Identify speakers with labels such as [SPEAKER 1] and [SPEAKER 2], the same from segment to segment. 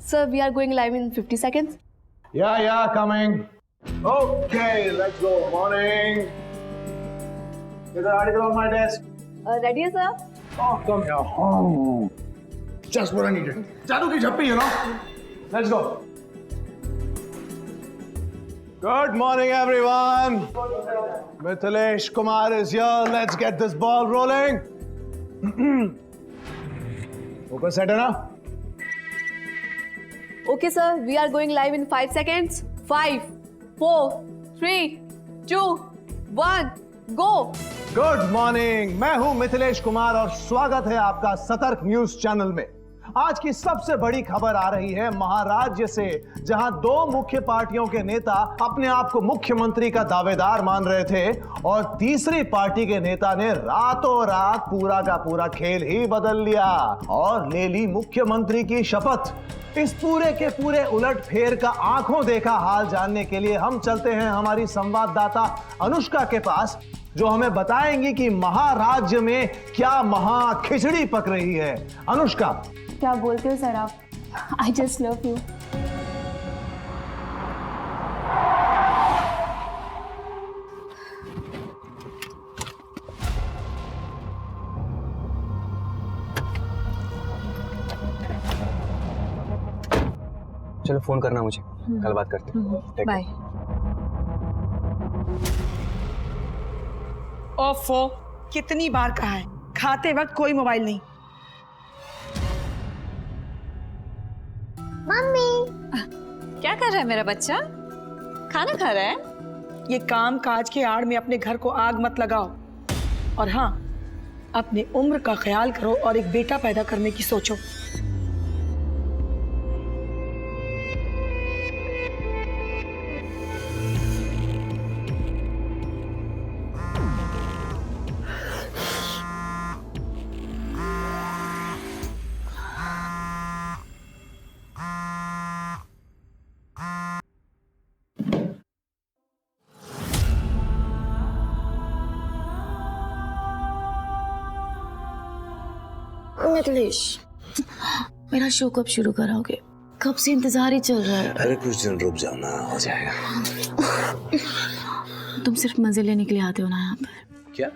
[SPEAKER 1] Sir, we are going live in 50 seconds.
[SPEAKER 2] Yeah, coming. Okay, let's go. Morning. There's an article on my desk.
[SPEAKER 1] Ready, sir?
[SPEAKER 2] Oh, come here. Oh. Just what I needed. Jadoo ki jhappi, you know. Let's go. Good morning, everyone. Mithilesh Kumar is here. Let's get this ball rolling. Focus set है ना?
[SPEAKER 1] Okay, sir. We are going live in 5 seconds. 5, 4, 3, 2, 1, go.
[SPEAKER 2] Good morning, मैं हूं मिथिलेश कुमार और स्वागत है आपका सतर्क news channel में। आज की सबसे बड़ी खबर आ रही है महाराज्य से, जहां दो मुख्य पार्टियों के नेता अपने आप को मुख्यमंत्री का दावेदार मान रहे थे और तीसरी पार्टी के नेता ने रातों रात पूरा का पूरा खेल ही बदल लिया और ले ली मुख्यमंत्री की शपथ। इस पूरे के पूरे उलट फेर का आंखों देखा हाल जानने के लिए हम चलते हैं हमारी संवाददाता अनुष्का के पास, जो हमें बताएंगी कि महाराज्य में क्या महा खिचड़ी पक रही है। अनुष्का,
[SPEAKER 3] क्या बोलते हो सर आप? I just love you.
[SPEAKER 4] चलो फोन करना मुझे, कल बात करते हैं।
[SPEAKER 1] बाय।
[SPEAKER 5] ओफो, कितनी बार कहा है खाते वक्त कोई मोबाइल नहीं।
[SPEAKER 6] मम्मी, क्या कर रहा है मेरा बच्चा? खाना खा रहा है?
[SPEAKER 5] ये काम काज के आड़ में अपने घर को आग मत लगाओ और हाँ, अपने उम्र का ख्याल करो और एक बेटा पैदा करने की सोचो।
[SPEAKER 3] मिथिलेश, मेरा शो कब शुरू कराओगे? कब से इंतजार ही चल रहा है।
[SPEAKER 4] अरे कुछ दिन रुक जाओ ना, हो जाएगा।
[SPEAKER 3] तुम सिर्फ मजे लेने के लिए आते हो ना यहाँ पर?
[SPEAKER 7] क्या?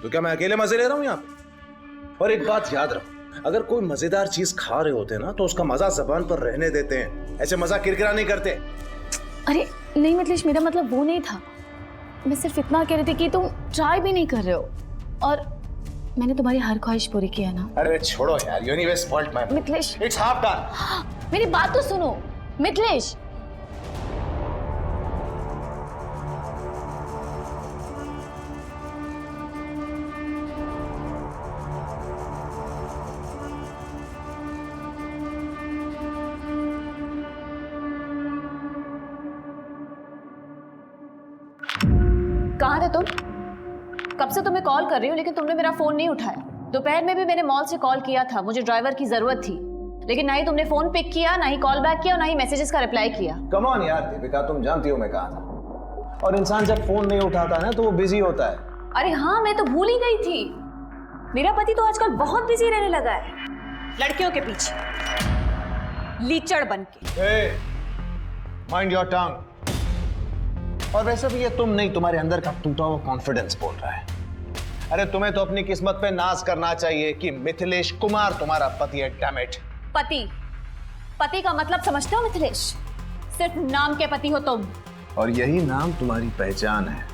[SPEAKER 7] तो क्या मैं अकेले मजे ले रहा हूँ यहाँ पे? और एक बात याद रखो, अगर कोई मजेदार चीज खा रहे होते ना तो उसका मजा जबान पर रहने देते हैं, ऐसे मजा किरकिरा नहीं करते।
[SPEAKER 3] अरे नहीं मिथिलेश, मेरा मतलब वो नहीं था। मैं सिर्फ इतना कह रही थी कि तुम ट्राई भी नहीं कर रहे हो और मैंने तुम्हारी हर ख्वाहिश पूरी की है ना।
[SPEAKER 7] अरे छोड़ो यार, you anyway spoiled my mood.
[SPEAKER 3] Mithilesh,
[SPEAKER 7] It's half done.
[SPEAKER 3] मेरी बात तो सुनो मिथिलेश।
[SPEAKER 6] कहाँ थे तुम? कब से तुम्हें कॉल कर रही हूँ लेकिन तुमने मेरा फोन नहीं उठाया। दोपहर में भी मैंने मॉल से कॉल किया था, मुझे ड्राइवर की जरूरत थी, लेकिन ना ही तुमने फोन पिक किया, ना ही कॉल बैक किया और ना ही मैसेजेस का रिप्लाई किया।
[SPEAKER 2] कम ऑन यार दीपिका, तुम जानती हो मैं कहाँ था। और इंसान जब फोन नहीं उठाता ना तो वो बिजी होता है।
[SPEAKER 6] अरे हाँ, मैं तो भूल ही गई थी। मेरा पति तो आजकल बहुत बिजी रहने लगा है, लड़कियों के पीछे लीचड़ बन के।
[SPEAKER 2] Mind your tongue. और वैसे भी ये तुम नहीं, तुम्हारे अंदर का टूटा हुआ कॉन्फिडेंस बोल रहा है। अरे तुम्हें तो अपनी किस्मत पे नाज करना चाहिए कि मिथिलेश कुमार तुम्हारा पति है। Damn it.
[SPEAKER 6] पति का मतलब समझते हो मिथिलेश? सिर्फ नाम के पति हो तुम।
[SPEAKER 2] और यही नाम तुम्हारी पहचान है।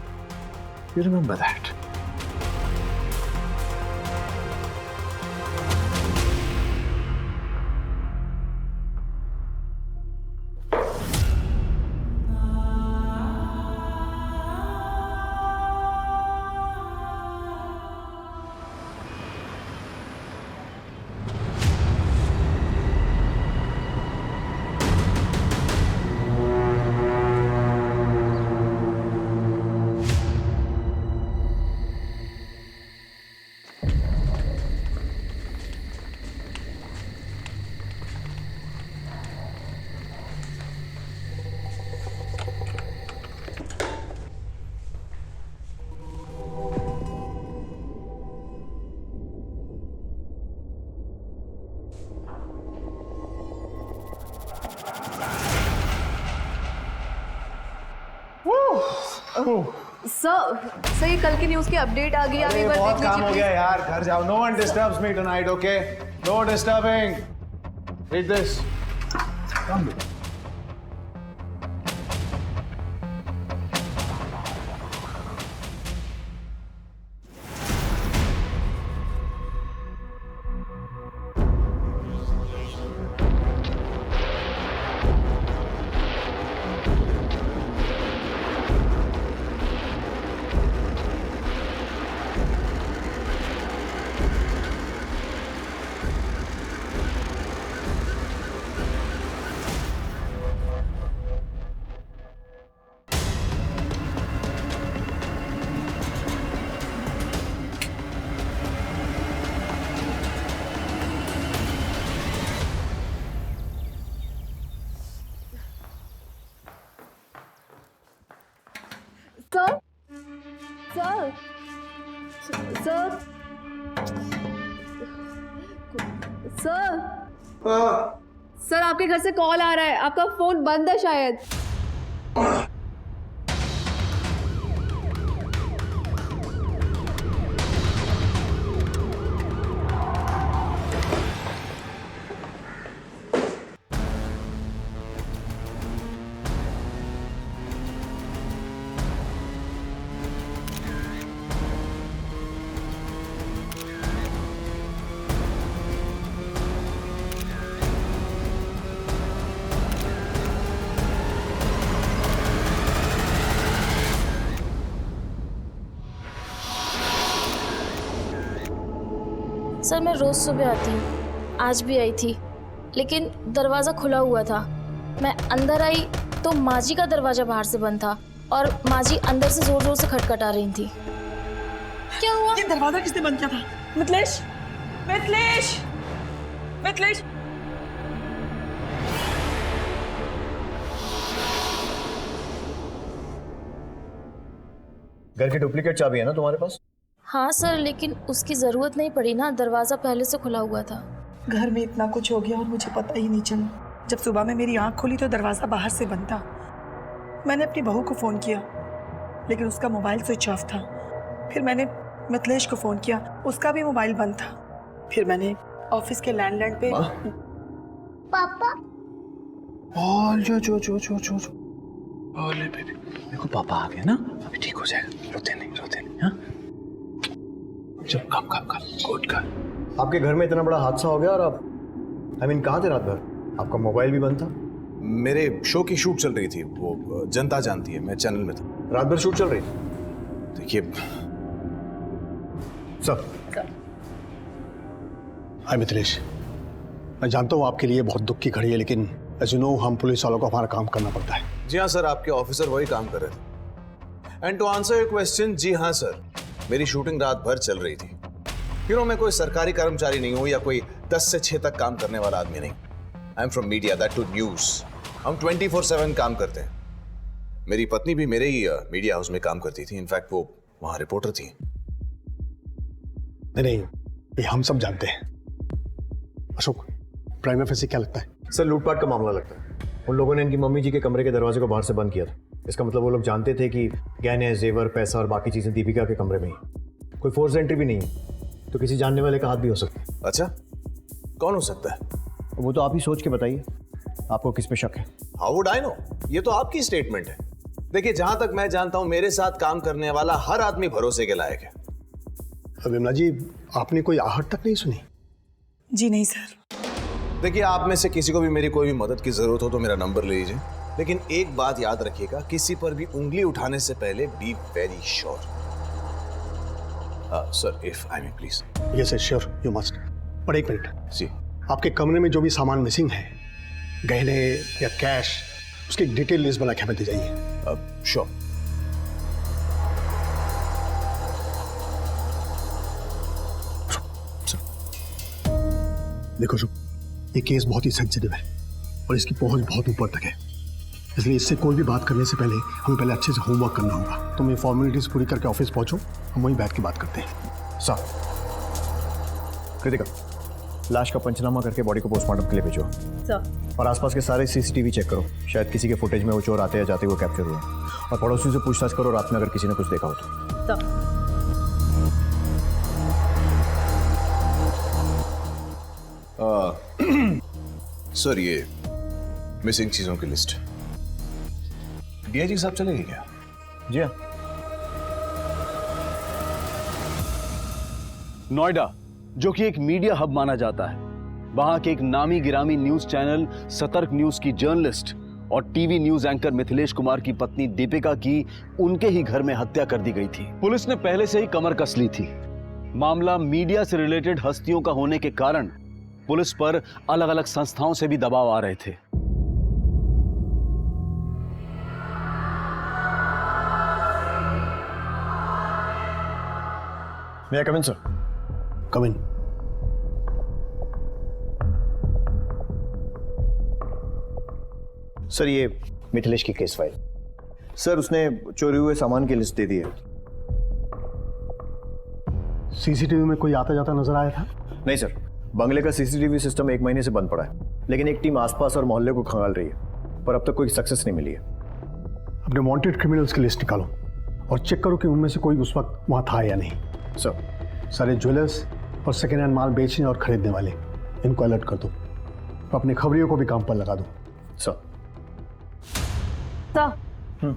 [SPEAKER 2] You remember that.
[SPEAKER 1] सर ये कल की न्यूज़ की अपडेट आ गई, आप
[SPEAKER 2] अरे
[SPEAKER 1] एक बार
[SPEAKER 2] बहुत
[SPEAKER 1] देख
[SPEAKER 2] काम हो
[SPEAKER 1] लीजिए
[SPEAKER 2] गया यार, घर जाओ. No one disturbs me tonight, okay? No disturbing. Read this. Come.
[SPEAKER 1] Sir sir sir sir आपके घर से कॉल आ रहा है, आपका फोन बंद है शायद.
[SPEAKER 3] सर मैं रोज़ सुबह आती हूँ, आज भी आई थी, लेकिन दरवाज़ा खुला हुआ था. मैं अंदर आई तो माँ जी का दरवाज़ा बाहर से बंद था और माँ जी अंदर से ज़ोर ज़ोर से खटखटा रही थी. क्या हुआ?
[SPEAKER 5] ये दरवाजा किसने बंद किया था? मिथिलेश, मिथिलेश, मिथिलेश.
[SPEAKER 8] घर की डुप्लीकेट चाबी है ना तुम्हारे पास?
[SPEAKER 3] हाँ सर, लेकिन उसकी ज़रूरत नहीं पड़ी ना, दरवाज़ा पहले से खुला हुआ था.
[SPEAKER 5] घर में इतना कुछ हो गया और मुझे पता ही नहीं चला. जब सुबह में मेरी आंख खुली तो दरवाज़ा बाहर से बंद था. मैंने अपनी बहू को फ़ोन किया लेकिन उसका मोबाइल स्विच ऑफ था. फिर मैंने मिथिलेश को फ़ोन किया, उसका भी मोबाइल बंद था. फिर मैंने ऑफिस के लैंडलाइन पे
[SPEAKER 9] पापा
[SPEAKER 7] ओले बेबी, देखो पापा आ गए ना, अभी ठीक हो जाएगा. रोते नहीं हाँ. चल कम गुड कर.
[SPEAKER 8] आपके घर में इतना बड़ा हादसा हो गया और आप कहाँ थे रात भर? आपका मोबाइल भी बंद था?
[SPEAKER 7] मेरे शो की शूट चल रही थी, वो जनता जानती है, मैं चैनल में था.
[SPEAKER 8] रात भर शूट चल रही थी?
[SPEAKER 7] देखिए
[SPEAKER 10] सर, हाय मिथिलेश, मैं जानता हूँ आपके लिए बहुत दुख की घड़ी है, लेकिन एज यू नो हम पुलिस वालों को हमारा काम करना पड़ता है.
[SPEAKER 7] जी हाँ सर, आपके ऑफिसर वही काम कर रहे थे. And to answer your question, जी हाँ सर, मेरी शूटिंग रात भर चल रही थी. मैं कोई सरकारी कर्मचारी नहीं हूँ या कोई 10 से 6 तक काम करने वाला आदमी नहीं. I am from media, that to news. हम 24/7 काम करते हैं. मेरी पत्नी भी मेरे ही मीडिया हाउस में काम करती थी. इनफैक्ट वो वहाँ रिपोर्टर थी.
[SPEAKER 10] नहीं, ये हम सब जानते हैं. अशोक, प्राइमा फेसी क्या लगता है?
[SPEAKER 8] सर लूटपाट का मामला लगता है. उन लोगों ने इनकी मम्मी जी के कमरे के दरवाजे को बाहर से बंद किया था. इसका मतलब वो लोग जानते थे कि गहने, जेवर, पैसा और बाकी चीजें दीपिका के कमरे में ही. कोई फोर्स एंट्री भी नहीं है, तो किसी जानने वाले का हाथ भी हो सकता है.
[SPEAKER 7] अच्छा, कौन हो सकता है?
[SPEAKER 8] वो तो आप ही सोच के बताइए, आपको किस पे शक है?
[SPEAKER 7] How would I know? ये तो आपकी स्टेटमेंट है. देखिए, जहां तक मैं जानता हूं, मेरे साथ काम करने वाला हर आदमी भरोसे के लायक है.
[SPEAKER 10] विमला जी, आपने कोई आहट तक नहीं सुनी?
[SPEAKER 5] जी नहीं सर.
[SPEAKER 7] देखिए, आप में से किसी को भी मेरी कोई भी मदद की जरूरत हो तो मेरा नंबर ले लीजिए. लेकिन एक बात याद रखिएगा, किसी पर भी उंगली उठाने से पहले be very sure. Sir, if I may please.
[SPEAKER 10] Yes sure, you must. पर एक मिनट
[SPEAKER 7] जी.
[SPEAKER 10] आपके कमरे में जो भी सामान मिसिंग है, गहने या कैश, उसकी डिटेल लिस्ट बना के हमें दे जाइए.
[SPEAKER 7] श्योर.
[SPEAKER 10] देखो शुभ, ये केस बहुत ही सेंसिटिव है और इसकी पहुंच बहुत ऊपर तक है, इसलिए इससे कोई भी बात करने से पहले हमें पहले अच्छे से होमवर्क करना होगा. तुम ये फॉर्मेलिटीज पूरी करके ऑफिस पहुंचो, हम वहीं बैठ के बात करते हैं.
[SPEAKER 8] सर, कृतिका, लाश का पंचनामा करके बॉडी को पोस्टमार्टम के लिए भेजो।
[SPEAKER 1] सर।
[SPEAKER 8] और आसपास के सारे सीसीटीवी चेक करो, शायद किसी के फुटेज में वो चोर आते या जाते हुए कैप्चर हुए। और पड़ोसियों से पूछताछ करो रात में अगर किसी ने कुछ देखा हो तो।
[SPEAKER 7] सर ये मिसिंग चीजों की लिस्ट डीआईजी साहब चलेंगे क्या?
[SPEAKER 8] जी हाँ।
[SPEAKER 11] नोएडा, जो कि एक मीडिया हब माना जाता है, वहां के एक नामी गिरामी न्यूज चैनल सतर्क न्यूज की जर्नलिस्ट और TV news anchor Mithilesh Kumar की पत्नी दीपिका की उनके ही घर में हत्या कर दी गई थी। पुलिस ने पहले से ही कमर कस ली थी। मामला मीडिया से रिलेटेड हस्तियों का होने के कारण पुलिस पर अलग अलग संस्थाओं से भी दबाव आ रहे थे।
[SPEAKER 8] May I come in, sir?
[SPEAKER 10] Come in.
[SPEAKER 8] Sir ये मिथिलेश की केस फाइल। सर उसने चोरी हुए सामान की लिस्ट दे दी है।
[SPEAKER 10] सीसीटीवी में कोई आता जाता नजर आया था?
[SPEAKER 8] नहीं सर, बंगले का सीसीटीवी सिस्टम 1 महीने से बंद पड़ा है, लेकिन एक टीम आसपास और मोहल्ले को खंगाल रही है, पर अब तक कोई सक्सेस नहीं मिली है।
[SPEAKER 10] अपने वांटेड क्रिमिनल्स की लिस्ट निकालो और चेक करो कि उनमें से कोई उस वक्त वहां था या नहीं।
[SPEAKER 8] सर
[SPEAKER 10] सारे ज्वेलर्स और सेकेंड हैंड माल बेचने और खरीदने वाले, इनको अलर्ट कर दो और अपने खबरियों को भी काम पर लगा दो।
[SPEAKER 8] सर।
[SPEAKER 6] सर,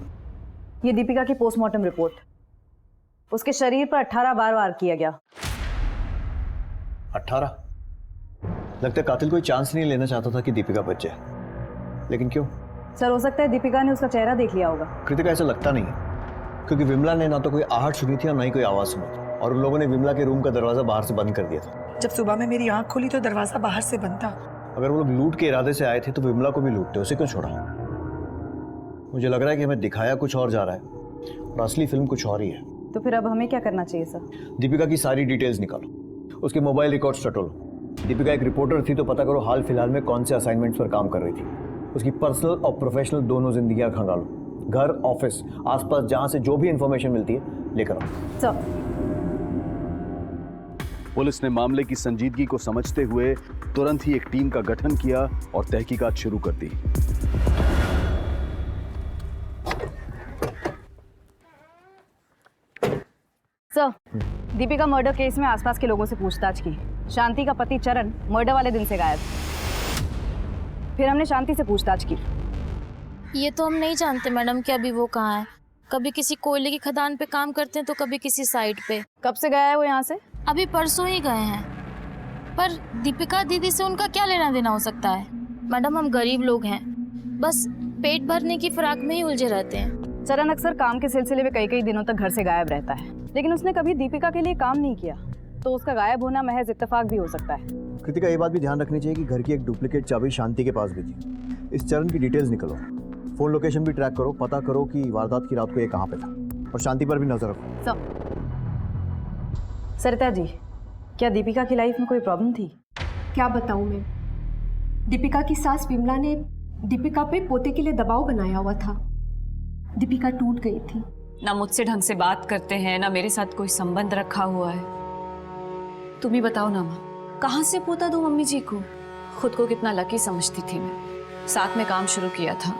[SPEAKER 6] ये दीपिका की पोस्टमार्टम रिपोर्ट। उसके शरीर पर 18 बार वार किया गया।
[SPEAKER 8] 18? लगता है कातिल कोई चांस नहीं लेना चाहता था कि दीपिका बच जाए, लेकिन क्यों?
[SPEAKER 6] सर, हो सकता है दीपिका ने उसका चेहरा देख लिया होगा।
[SPEAKER 8] कृतिका, ऐसा लगता नहीं है, क्योंकि विमला ने ना तो कोई आहट सुनी थी और ना ही कोई आवाज सुनी थी, और उन लोगों ने विमला के रूम का दरवाजा बाहर से बंद कर दिया था।
[SPEAKER 5] जब सुबह में मेरी आंख खुली तो दरवाजा बाहर से बंद था।
[SPEAKER 8] अगर वो लोग लूट के इरादे से आए थे तो विमला को भी लूटते, उसे क्यों छोड़ा? मुझे लग रहा है कि हमें दिखाया कुछ और जा रहा है और असली फिल्म कुछ और ही है।
[SPEAKER 6] तो फिर अब हमें क्या करना चाहिए सर?
[SPEAKER 8] दीपिका की सारी डिटेल्स निकालो, उसके मोबाइल रिकॉर्ड्स टटोलो। दीपिका एक रिपोर्टर थी तो पता करो हाल फिलहाल में कौन से असाइनमेंट्स पर काम कर रही थी। उसकी पर्सनल और प्रोफेशनल दोनों जिंदगियां खंगालो। घर, ऑफिस, आसपास जहां से जो भी इंफॉर्मेशन मिलती है लेकर आओ।
[SPEAKER 6] सर।
[SPEAKER 11] पुलिस ने मामले की संजीदगी को समझते हुए तुरंत ही एक टीम का गठन किया और तहकीकात शुरू कर दी।
[SPEAKER 6] सर, दीपिका मर्डर केस में आसपास के लोगों से पूछताछ की। शांति का पति चरण मर्डर वाले दिन से गायब। फिर हमने शांति से पूछताछ की।
[SPEAKER 3] ये तो हम नहीं जानते मैडम कि अभी वो कहाँ है। कभी किसी कोयले की खदान पे काम करते हैं तो कभी किसी साइट पे।
[SPEAKER 6] कब से गया है वो यहाँ से?
[SPEAKER 3] अभी परसों ही गए हैं। पर दीपिका दीदी से उनका क्या लेना देना हो सकता है? मैडम, हम गरीब लोग हैं, बस पेट भरने की फिराक में ही उलझे रहते हैं।
[SPEAKER 6] चरण अक्सर काम के सिलसिले में कई दिनों तक घर से गायब रहता है, लेकिन उसने कभी दीपिका के लिए काम नहीं किया, तो उसका गायब होना महज इत्तेफाक भी हो सकता है।
[SPEAKER 8] कृतिका, ये बात भी ध्यान रखनी चाहिए कि घर की एक डुप्लीकेट चाबी शांति के पास भी थी। इस चरण की डिटेल्स निकलो, फोन लोकेशन भी ट्रैक करो, पता करो कि वारदात की रात को ये कहाँ पे था, और शांति पर भी नजर रखो।
[SPEAKER 6] सरिता जी, क्या दीपिका की लाइफ में कोई प्रॉब्लम थी?
[SPEAKER 12] क्या बताऊं मैं, दीपिका की सास विमला ने दीपिका पे पोते के लिए दबाव बनाया हुआ था। दीपिका टूट गई थी।
[SPEAKER 13] ना मुझसे ढंग से बात करते हैं, ना मेरे साथ कोई संबंध रखा हुआ है। तुम ही बताओ ना माँ, कहाँ से पोता दूं मम्मी जी को? खुद को कितना लकी समझती थी मैं। साथ में काम शुरू किया था,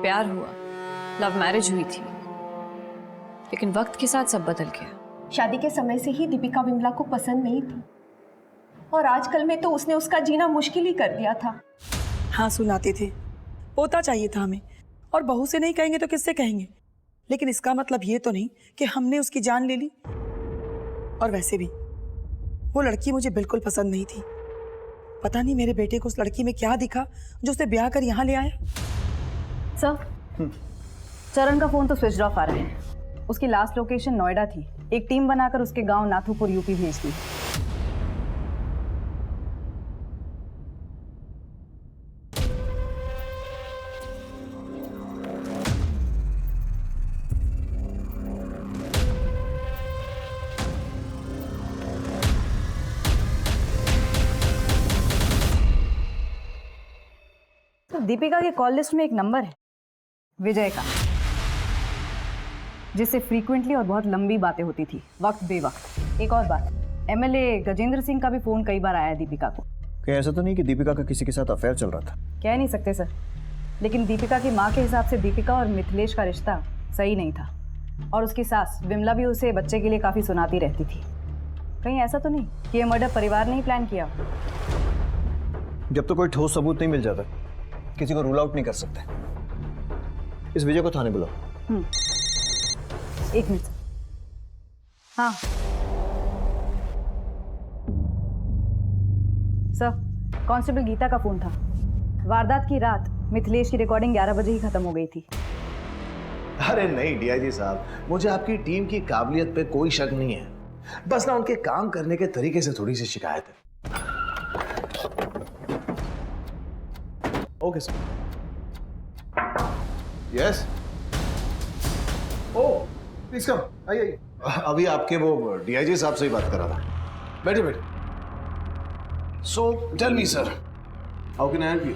[SPEAKER 13] प्यार हुआ, लव मैरिज हुई थी, लेकिन वक्त के साथ सब बदल गया।
[SPEAKER 12] शादी के समय से ही दीपिका विमला को पसंद नहीं थी, और आजकल में तो उसने उसका जीना मुश्किल ही कर दिया था।
[SPEAKER 5] हाँ, सुनाते थे, पोता चाहिए था हमें, और बहू से नहीं कहेंगे तो किससे कहेंगे? लेकिन इसका मतलब ये तो नहीं कि हमने उसकी जान ले ली। और वैसे भी वो लड़की मुझे बिल्कुल पसंद नहीं थी। पता नहीं मेरे बेटे को उस लड़की में क्या दिखा जो उसे ब्याह कर यहाँ ले आया।
[SPEAKER 6] सर, चरण का फोन तो स्विच ऑफ आ रहा है। उसकी लास्ट लोकेशन नोएडा थी। एक टीम बनाकर उसके गांव नाथुपुर यूपी भेज दी। दीपिका के कॉल लिस्ट में एक नंबर है, विजय का, जिससे फ्रीक्वेंटली और बहुत लंबी बातें होती थी, वक्त बेवक्त। एक और बात, एमएलए गजेंद्र सिंह का भी फोन कई बार आया है दीपिका को।
[SPEAKER 8] कहीं ऐसा तो नहीं कि दीपिका का किसी के साथ अफेयर चल रहा था?
[SPEAKER 6] कह नहीं सकते सर, लेकिन दीपिका की माँ के हिसाब से दीपिका और मिथिलेश का रिश्ता सही नहीं था और उसकी सास विमला भी उसे बच्चे के लिए काफ़ी सुनाती रहती थी। कहीं ऐसा तो नहीं कि ये मर्डर परिवार ने ही प्लान किया?
[SPEAKER 8] जब तो कोई ठोस सबूत नहीं मिल जाता किसी को रूल आउट नहीं कर सकते। इस विजय को थाने बुलाओ।
[SPEAKER 6] एक मिनट। हाँ सर, कांस्टेबल गीता का फोन था। वारदात की रात मिथिलेश की रिकॉर्डिंग 11 बजे ही खत्म हो गई थी।
[SPEAKER 7] अरे नहीं डीआईजी साहब, मुझे आपकी टीम की काबिलियत पे कोई शक नहीं है, बस ना उनके काम करने के तरीके से थोड़ी सी शिकायत है। Okay sir. Yes. Oh please come, आइए। अभी आपके वो डीआईजी साहब से ही बात कर रहा था। बैठिए बैठिए। So tell me sir, how can I help you?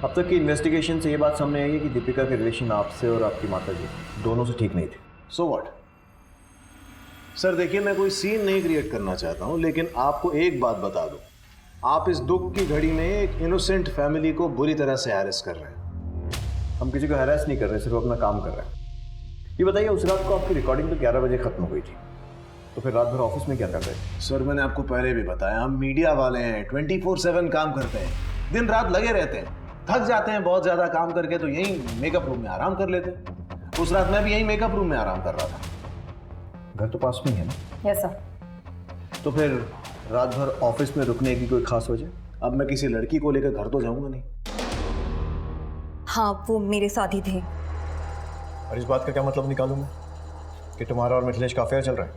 [SPEAKER 8] अब तक की इन्वेस्टिगेशन से ये बात सामने आई है कि दीपिका के रिलेशन आपसे और आपकी माता जी दोनों से ठीक नहीं थे।
[SPEAKER 7] So what? सर देखिए, मैं कोई सीन नहीं क्रिएट करना चाहता हूं, लेकिन आपको एक बात बता दूं, आप इस दुख की घड़ी में एक इनोसेंट फैमिली को बुरी तरह से हैरेस कर रहे हैं।
[SPEAKER 8] हम किसी को हैरेस नहीं कर रहे, सिर्फ अपना काम कर रहे हैं। ये बताइए, उस रात को आपकी रिकॉर्डिंग तो 11 बजे खत्म हो गई थी, तो फिर रात भर ऑफिस में क्या कर रहे थे?
[SPEAKER 7] सर मैंने आपको पहले भी बताया, हम मीडिया वाले हैं, 24/7 काम करते हैं, दिन रात लगे रहते हैं, थक जाते हैं बहुत ज्यादा काम करके तो यही मेकअप रूम में आराम कर लेते हैं। उस रात मैं भी यही मेकअप रूम में आराम कर रहा था।
[SPEAKER 8] घर तो पास में ही है ना?
[SPEAKER 6] Yes sir.
[SPEAKER 8] तो फिर रात भर ऑफिस में रुकने की कोई खास वजह?
[SPEAKER 7] अब मैं किसी लड़की को लेकर घर तो जाऊंगा नहीं।
[SPEAKER 14] हाँ, वो मेरे साथ ही थे।
[SPEAKER 8] और इस बात का क्या मतलब निकालूं मैं कि तुम्हारा और मिथिलेश का अफेयर चल रहा है?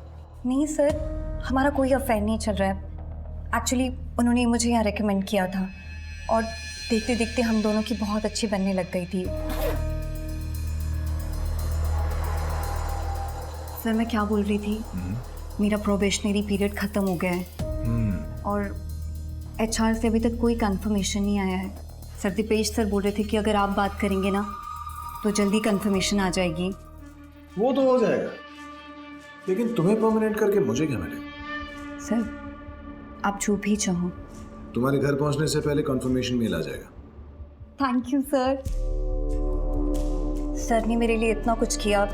[SPEAKER 14] नहीं सर, हमारा कोई अफेयर नहीं चल रहा है। एक्चुअली उन्होंने मुझे यहाँ रेकमेंड किया था और देखते देखते हम दोनों की बहुत अच्छी बनने लग गई थी। सर मैं क्या बोल रही थी, मेरा प्रोबेशनरी पीरियड ख़त्म हो गया है और HR से अभी तक कोई कंफर्मेशन नहीं आया है। सर दीपेश सर बोल रहे थे कि अगर आप बात करेंगे ना तो जल्दी कंफर्मेशन आ जाएगी।
[SPEAKER 7] वो तो हो जाएगा, लेकिन तुम्हें परमानेंट करके मुझे क्या मिलेगा?
[SPEAKER 14] सर आप जो भी चाहो।
[SPEAKER 7] तुम्हारे घर पहुंचने से पहले कंफर्मेशन मेल आ जाएगा।
[SPEAKER 14] Thank you sir. सर ने मेरे लिए इतना कुछ किया,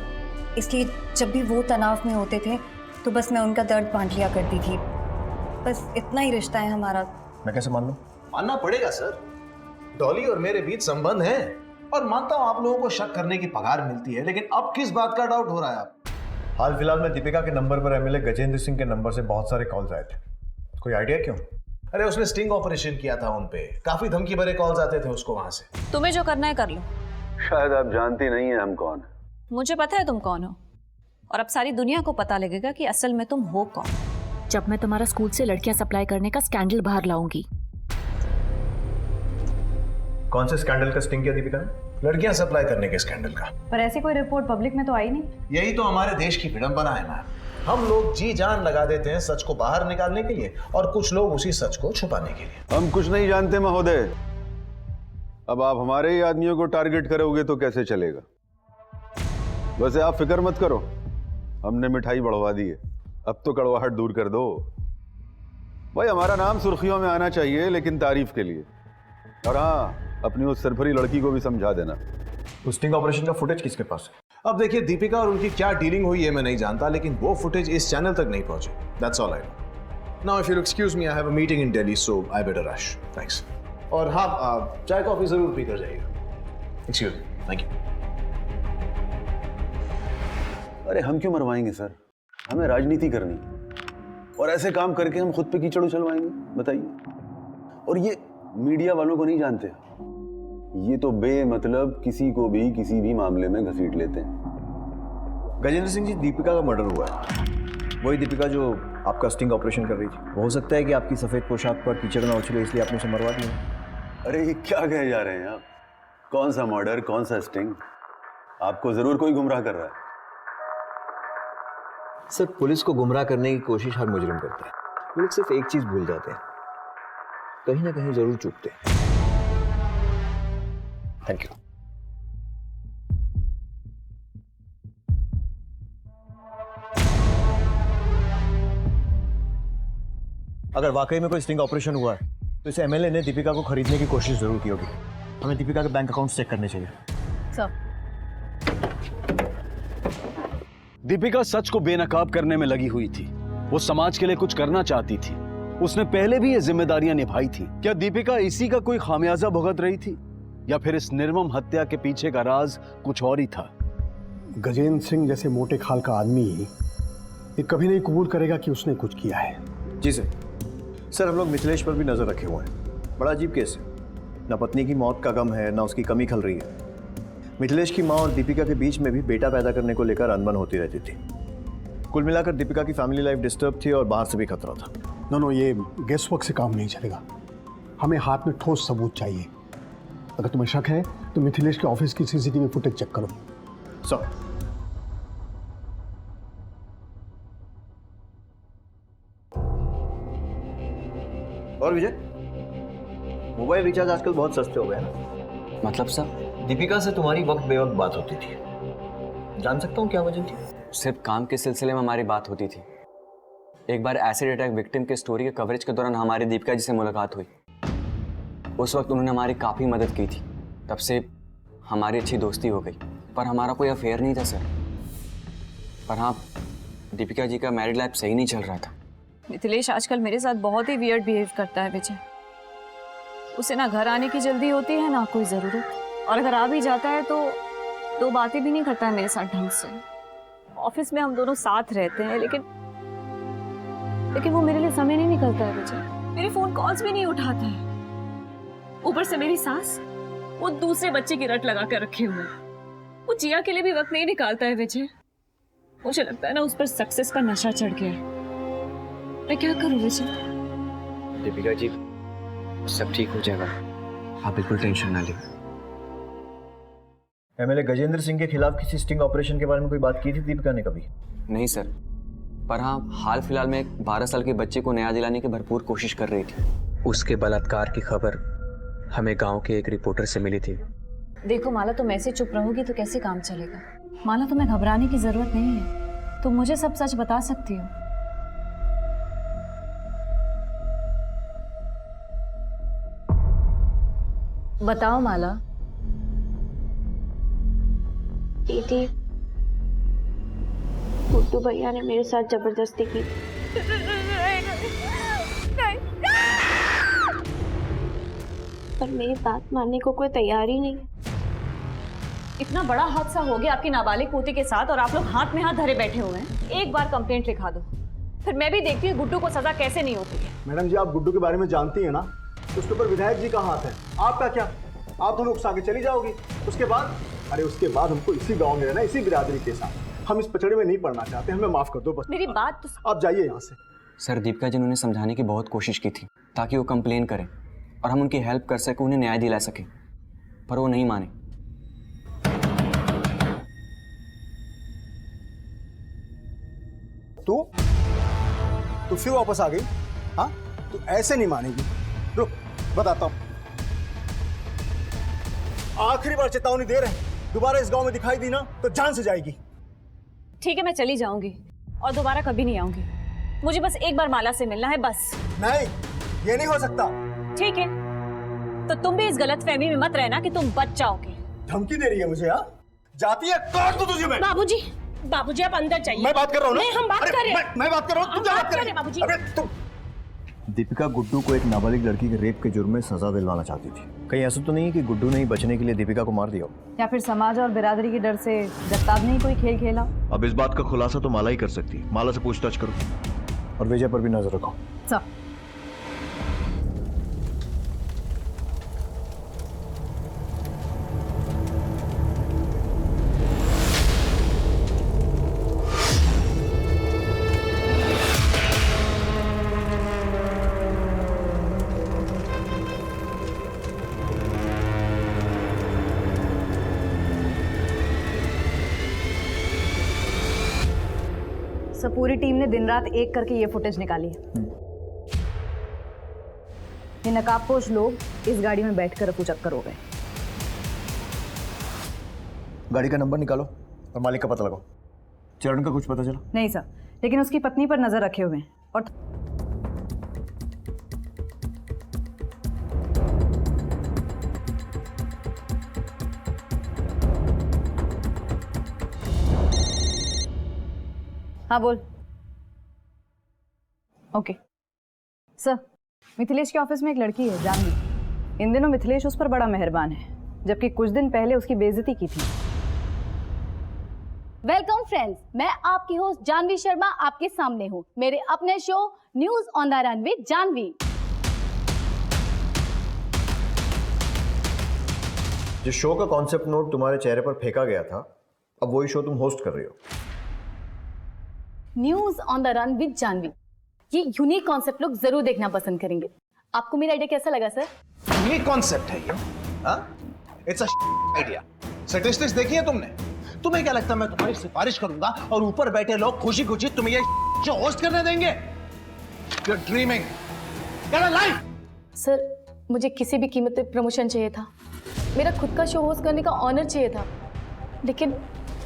[SPEAKER 14] इसलिए जब भी वो तनाव में होते थे तो बस मैं उनका दर्द बांट लिया करती थी। बस इतना ही रिश्ता है हमारा।
[SPEAKER 8] मैं कैसे मान लूं?
[SPEAKER 7] मानना पड़ेगा सर, डॉली और मेरे बीच संबंध है और मानता हूं आप लोगों को शक करने की पगार मिलती है, लेकिन अब किस बात का डाउट हो रहा है आप?
[SPEAKER 8] हाल फिलहाल में दीपिका के नंबर पर MLA गजेंद्र सिंह के नंबर से बहुत सारे कॉल्स आए थे। कोई आइडिया क्यों?
[SPEAKER 7] अरे उसने स्टिंग ऑपरेशन किया था उन पे, काफी धमकी भरे कॉल्स आते थे उसको वहां से।
[SPEAKER 13] तुम्हें जो करना है कर लो।
[SPEAKER 11] शायद आप जानती नहीं है हम कौन है।
[SPEAKER 13] मुझे पता है तुम कौन हो, और अब सारी दुनिया को पता लगेगा कि असल में तुम हो कौन।
[SPEAKER 3] जब मैं तुम्हारा स्कूल से लड़कियां सप्लाई करने का स्कैंडल बाहर लाऊंगी।
[SPEAKER 8] कौन से स्कैंडल का स्टिंग किया दीपिका ने?
[SPEAKER 7] लड़कियां सप्लाई करने के स्कैंडल का।
[SPEAKER 6] पर ऐसी कोई रिपोर्ट पब्लिक में तो आई नहीं।
[SPEAKER 7] यही तो हमारे देश की विडंबना है मैम। हम लोग जी जान लगा देते हैं सच को बाहर निकालने के लिए और कुछ लोग उसी सच को छुपाने के लिए।
[SPEAKER 11] हम कुछ नहीं जानते महोदय। अब आप हमारे ही आदमियों को टारगेट करोगे तो कैसे चलेगा? वैसे आप फिक्र मत करो, हमने मिठाई बढ़वा दी है, अब तो कड़वाहट दूर कर दो। भाई हमारा नाम सुर्खियों में आना चाहिए, लेकिन तारीफ के लिए। और हाँ, अपनी उस सरफरी लड़की को भी समझा देना।
[SPEAKER 8] उस स्टिंग ऑपरेशन का फुटेज किसके पास है?
[SPEAKER 7] अब देखिए, दीपिका और उनकी क्या डीलिंग हुई है मैं नहीं जानता, लेकिन वो फुटेज इस चैनल तक नहीं पहुंचे। That's all I know. Now if you excuse me, I have a meeting in Delhi, so I better rush. Thanks. और हाँ, चाय कॉफी जरूर पी कर जाइएगा। Excuse me. Thank you.
[SPEAKER 11] अरे हम क्यों मरवाएंगे सर, हमें राजनीति करनी, और ऐसे काम करके हम खुद पे कीचड़ उछलवाएंगे, बताइए। और ये मीडिया वालों को नहीं जानते, ये तो बेमतलब किसी को भी किसी भी मामले में घसीट लेते हैं।
[SPEAKER 8] गजेंद्र सिंह जी, दीपिका का मर्डर हुआ है, वही दीपिका जो आपका स्टिंग ऑपरेशन कर रही थी। हो सकता है कि आपकी सफेद पोशाक पर कीचड़ ना उछले, इसलिए आपने उसे मरवा दिया।
[SPEAKER 11] अरे ये क्या कहे जा रहे हैं आप? कौन सा मर्डर, कौन सा स्टिंग? आपको जरूर कोई गुमराह कर रहा है।
[SPEAKER 8] सर, पुलिस को गुमराह करने की कोशिश हर मुजरिम करता है। वो लोग सिर्फ एक चीज भूल जाते हैं, कहीं ना कहीं जरूर चूकते हैं। Thank you. अगर वाकई में कोई स्टिंग ऑपरेशन हुआ है तो इस एमएलए ने दीपिका को खरीदने की कोशिश जरूर की होगी। हमें दीपिका के बैंक अकाउंट चेक करने चाहिए।
[SPEAKER 13] सर,
[SPEAKER 11] दीपिका सच को बेनकाब करने में लगी हुई थी। वो समाज के लिए कुछ करना चाहती थी। उसने पहले भी ये जिम्मेदारियां निभाई थी। क्या दीपिका इसी का कोई खामियाजा भुगत रही थी, या फिर इस निर्मम हत्या के पीछे का राज कुछ और ही था?
[SPEAKER 10] गजेंद्र सिंह जैसे मोटे खाल का आदमी ये कभी नहीं कबूल करेगा कि उसने कुछ किया है।
[SPEAKER 8] जी सर, हम लोग मिथिलेश पर भी नजर रखे हुए हैं। बड़ा अजीब केस है, ना पत्नी की मौत का गम है, ना उसकी कमी खल रही है। मिथिलेश की माँ और दीपिका के बीच में भी बेटा पैदा करने को लेकर अनबन होती रहती थी। कुल मिलाकर दीपिका की फैमिली लाइफ डिस्टर्ब थी और बाहर से भी खतरा था।
[SPEAKER 10] नो, ये गेस वर्क से काम नहीं चलेगा। हमें हाथ में ठोस सबूत चाहिए। अगर तुम्हें शक है तो मिथिलेश के ऑफिस की सीसीटीवी फुटेज चेक करो।
[SPEAKER 8] सर, और विजय, मोबाइल रिचार्ज आजकल बहुत सस्ते हो गए हैं ना?
[SPEAKER 4] मतलब सर?
[SPEAKER 8] दीपिका से तुम्हारी वक्त बेवक्त बात होती थी, जान सकता हूँ क्या वजह थी?
[SPEAKER 4] सिर्फ काम के सिलसिले में हमारी बात होती थी। एक बार एसिड अटैक विक्टिम के स्टोरी के कवरेज के दौरान हमारी दीपिका जी से मुलाकात हुई। उस वक्त उन्होंने हमारी काफ़ी मदद की थी। तब से हमारी अच्छी दोस्ती हो गई, पर हमारा कोई अफेयर नहीं था सर। पर हाँ, दीपिका जी का मैरिड लाइफ सही नहीं चल रहा था।
[SPEAKER 13] मिथिलेश आजकल मेरे साथ बहुत ही वियर्ड बिहेव करता है विजय। उसे ना घर आने की जल्दी होती है ना कोई ज़रूरत, और अगर आ भी जाता है तो दो बातें भी नहीं करता है मेरे साथ ढंग से। ऑफिस में हम दोनों साथ रहते हैं, लेकिन वो मेरे लिए समय नहीं निकलता है विजय। मेरे फोन कॉल्स भी नहीं उठाता है। ऊपर से मेरी सास वो दूसरे बच्चे की रट लगा कर रखे हुए हैं। वो जिया के लिए भी वक्त नहीं निकालता है विजय। मुझे लगता है ना उस पर सक्सेस का नशा चढ़ गया है। मैं क्या करूं विजय?
[SPEAKER 4] दीपिका जी, सब ठीक हो जाएगा, आप बिल्कुल टेंशन ना लें।
[SPEAKER 8] एमएलए गजेंद्र सिंह के खिलाफ किसी स्टिंग ऑपरेशन के बारे में कोई बात की थी दीपिका ने कभी?
[SPEAKER 4] नहीं सर, पर हाँ, हाल फिलहाल में एक 12 साल के बच्चे को न्याय दिलाने की भरपूर कोशिश कर रही थी। उसके बलात्कार की खबर हमें गांव के एक रिपोर्टर से मिली थी।
[SPEAKER 6] देखो माला, तुम ऐसे चुप रहोगी तो कैसे काम चलेगा? माला, तुम्हें घबराने की जरूरत नहीं है। तुम मुझे सब सच बता सकती हो। बताओ माला।
[SPEAKER 9] दीदी, गुड्डू भैया ने मेरे साथ जबरदस्ती की। पर मेरी बात मानने को कोई तैयार ही नहीं।
[SPEAKER 6] इतना बड़ा हादसा हो गया आपकी नाबालिग पोती के साथ और आप लोग हाथ में हाथ धरे बैठे हुए हैं। एक बार कंप्लेंट लिखा दो, फिर मैं भी देखती हूँ गुड्डू को सजा कैसे नहीं होती है।
[SPEAKER 10] मैडम जी, आप गुड्डू के बारे में जानती हैं ना, उसके ऊपर विधायक जी का हाथ है। आपका क्या? आप दोनों उकसा के चली जाओगी। उसके बाद हमको इसी गांव में रहना, इसी बिरादरी के साथ। हम इस पचड़े में नहीं पड़ना चाहते, हमें माफ कर दो बस।
[SPEAKER 6] मेरी बात तो
[SPEAKER 10] आप जाइए यहाँ से।
[SPEAKER 4] सर, दीपिका जी ने समझाने की बहुत कोशिश की थी ताकि वो कंप्लेन करें और हम उनकी हेल्प कर सके, उन्हें न्याय दिला सके, पर वो नहीं माने।
[SPEAKER 10] तू फिर वापस आ गई? हाँ, तू ऐसे नहीं मानेगी। रुक, बताता हूँ। आखिरी बार चेतावनी दे रहे हैं, दोबारा इस गांव में दिखाई दी ना तो जान से जाएगी।
[SPEAKER 6] ठीक है, मैं चली जाऊंगी और दोबारा कभी नहीं आऊंगी। मुझे बस एक बार माला से मिलना है, बस।
[SPEAKER 10] नहीं, ये नहीं हो सकता।
[SPEAKER 6] ठीक है, तो तुम भी इस गलतफहमी में मत रहना कि तुम बच जाओगे।
[SPEAKER 10] धमकी दे रही है मुझे? हाँ, जाती है, काट दो तुझे मैं।
[SPEAKER 12] बाबूजी आप अंदर जाइए।
[SPEAKER 10] मैं बात कर रहा हूँ ना।
[SPEAKER 12] नहीं, हम बात कर रहे हैं।
[SPEAKER 10] मैं बात कर रहा हूँ, तुम क्या बात कर रही है?
[SPEAKER 12] बाबूजी।
[SPEAKER 10] अरे तुम। दीपिका गुड्डू को एक नाबालिग लड़की के रेप के जुर्म में सजा दिलवाना चाहती थी। कहीं ऐसा तो नहीं है कि गुड्डू ने ही बचने के लिए दीपिका को मार दिया हो?
[SPEAKER 6] या फिर समाज और बिरादरी के डर से जगताब ने ही कोई खेल खेला?
[SPEAKER 8] अब इस बात का खुलासा तो माला ही कर सकती है। माला से पूछताछ करो और विजय पर भी नजर रखो।
[SPEAKER 6] सब पूरी टीम ने दिन रात एक करके ये फुटेज निकाली है। ये नकाबपोश लोग इस गाड़ी में बैठकर रफू चक्कर हो गए।
[SPEAKER 8] गाड़ी का नंबर निकालो और मालिक का पता लगाओ। चरण का कुछ पता चला?
[SPEAKER 6] नहीं सर, लेकिन उसकी पत्नी पर नजर रखे हुए हैं। और हाँ बोल। ओके सर, मिथिलेश के ऑफिस में एक लड़की है जानवी। इन दिनों मिथिलेश उस पर बड़ा मेहरबान है, जबकि कुछ दिन पहले उसकी बेइज्जती की थी।
[SPEAKER 15] वेलकम फ्रेंड्स, मैं आपकी होस्ट जानवी शर्मा आपके सामने हूँ मेरे अपने show news on the run with Janvi.
[SPEAKER 8] जिस शो का कॉन्सेप्ट नोट तुम्हारे चेहरे पर फेंका गया था, अब वही शो तुम होस्ट कर रही हो।
[SPEAKER 15] News on the run with Janvi, ये यूनिक कॉन्सेप्ट लोग जरूर देखना पसंद करेंगे। आपको मेरा आइडिया कैसा लगा सर?
[SPEAKER 2] यूनिक कॉन्सेप्ट है ये। It's a idea. स्टैटिस्टिक्स देखी है तुमने? तुम्हें क्या लगता है मैं तुम्हारी सिफारिश करूंगा और ऊपर बैठे लोग खुशी खुशी तुम्हें ये शो होस्ट करने देंगे? You're dreaming. Get a life.
[SPEAKER 15] Sir, मुझे किसी भी कीमत पे प्रमोशन चाहिए था। मेरा खुद का शो होस्ट करने का ऑनर चाहिए था, लेकिन